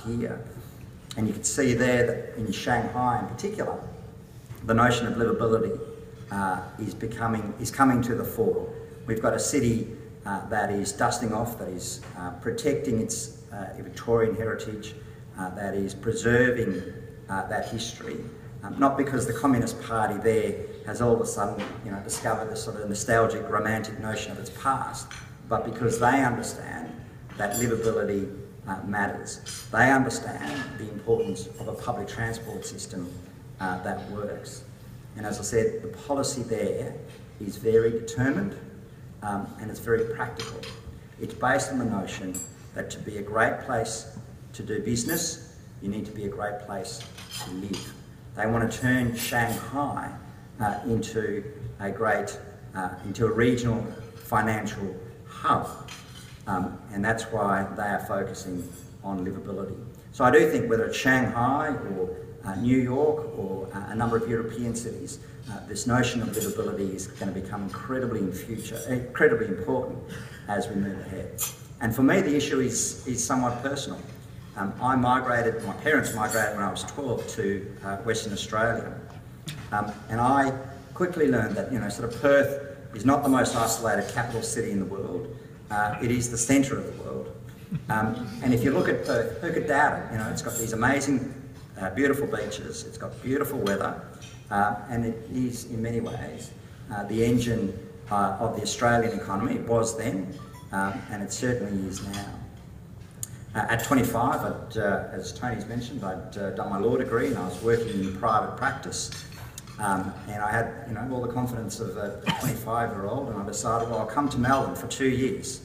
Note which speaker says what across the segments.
Speaker 1: year. And you can see there that in Shanghai in particular, the notion of livability is coming to the fore. We've got a city that is dusting off, that is protecting its Victorian heritage, that is preserving that history. Not because the Communist Party there has all of a sudden, discovered this sort of nostalgic, romantic notion of its past, but because they understand that livability matters. They understand the importance of a public transport system that works. And as I said, the policy there is very determined and it's very practical. It's based on the notion that to be a great place to do business, you need to be a great place to live. They want to turn Shanghai into a regional financial hub, and that's why they are focusing on livability. So I do think whether it's Shanghai or New York or a number of European cities, this notion of livability is going to become incredibly important as we move ahead. And for me, the issue is somewhat personal. My parents migrated when I was 12 to Western Australia, and I quickly learned that sort of Perth is not the most isolated capital city in the world. It is the centre of the world. And if you look at Perth, who could doubt it? It's got these amazing, beautiful beaches. It's got beautiful weather, and it is in many ways the engine of the Australian economy. It was then, and it certainly is now. At 25, as Tony's mentioned, I'd done my law degree and I was working in private practice. And I had all the confidence of a 25-year-old, and I decided, well, I'll come to Melbourne for 2 years.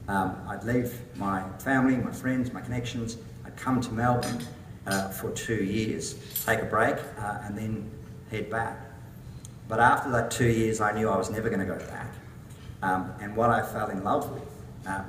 Speaker 1: I'd leave my family, my friends, my connections. I'd come to Melbourne for 2 years, take a break, and then head back. But after that 2 years, I knew I was never going to go back. And what I fell in love with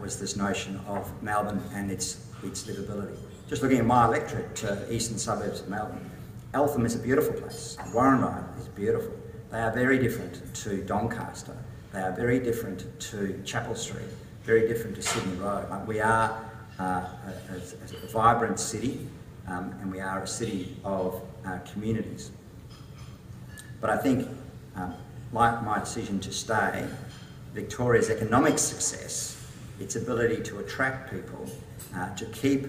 Speaker 1: was this notion of Melbourne and its livability. Just looking at my electorate, eastern suburbs of Melbourne, Eltham is a beautiful place. Warrandyte is beautiful. They are very different to Doncaster. They are very different to Chapel Street, very different to Sydney Road. We are a vibrant city, and we are a city of communities. But I think, like my decision to stay, Victoria's economic success, its ability to attract people, to keep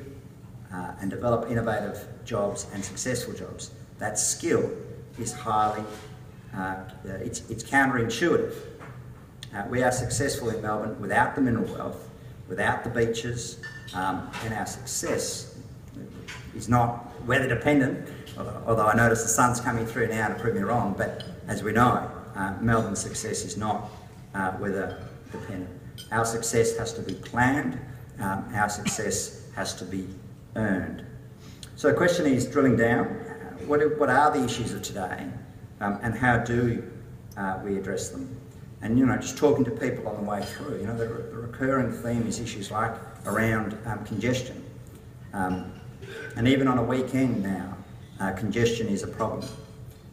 Speaker 1: and develop innovative jobs and successful jobs, that skill is highly, it's counterintuitive. We are successful in Melbourne without the mineral wealth, without the beaches, and our success is not weather dependent, although I notice the sun's coming through now to prove me wrong, but as we know, Melbourne's success is not weather dependent. Our success has to be planned, our success has to be earned. So the question is, drilling down, what are the issues of today, and how do we address them? And just talking to people on the way through, the recurring theme is issues like around congestion. And even on a weekend now, congestion is a problem.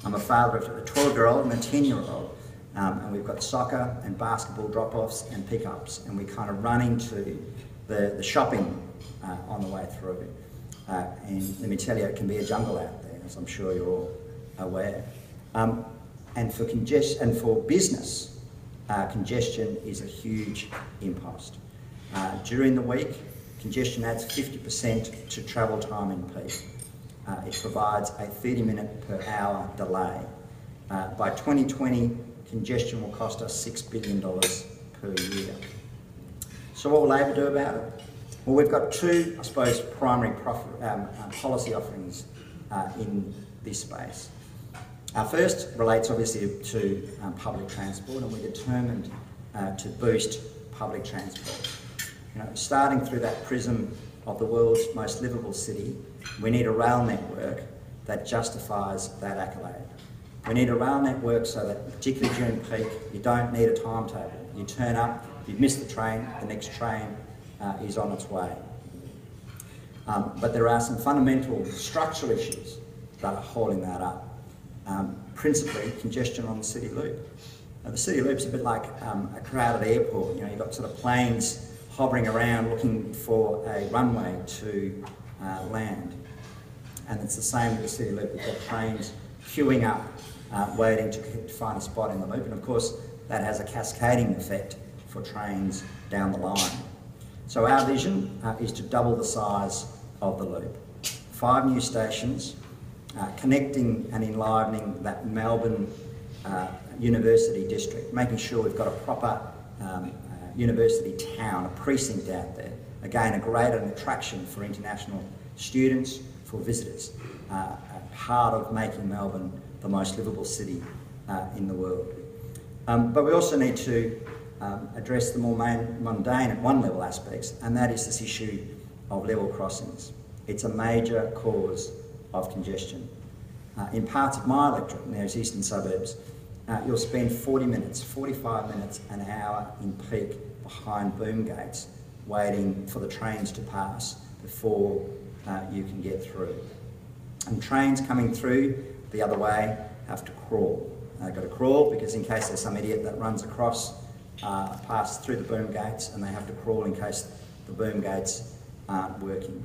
Speaker 1: I'm a father of a 12-year-old and a 10-year-old, and we've got soccer and basketball drop-offs and pick-ups, and we kind of run into the shopping on the way through. And let me tell you, it can be a jungle out there, as I'm sure you're all aware. And for business, congestion is a huge impost. During the week, congestion adds 50% to travel time in peak. It provides a 30-minute per hour delay. By 2020, congestion will cost us $6 billion per year. So what will Labor do about it? Well, we've got two, I suppose, primary policy offerings in this space. Our first relates obviously to public transport, and we're determined to boost public transport. Starting through that prism of the world's most livable city, we need a rail network that justifies that accolade. We need a rail network so that, particularly during peak, you don't need a timetable. You turn up, you've missed the train, the next train is on its way. But there are some fundamental structural issues that are holding that up. Principally, congestion on the City Loop. Now, the City Loop's a bit like a crowded airport. You've got sort of planes hovering around looking for a runway to land. And it's the same with the City Loop. We've got trains queuing up, waiting to find a spot in the loop. And of course, that has a cascading effect for trains down the line. So our vision is to double the size of the loop. 5 new stations, connecting and enlivening that Melbourne university district, making sure we've got a proper university town, a precinct out there. Again, a greater attraction for international students, for visitors, part of making Melbourne the most livable city in the world. But we also need to address the more mundane at one level aspects, and that is this issue of level crossings. It's a major cause of congestion. In parts of my electorate, in those eastern suburbs, you'll spend 40 minutes, 45 minutes, an hour in peak behind boom gates, waiting for the trains to pass before you can get through. And trains coming through the other way have to crawl. They've got to crawl because in case there's some idiot that runs across, past through the boom gates, and they have to crawl in case the boom gates aren't working.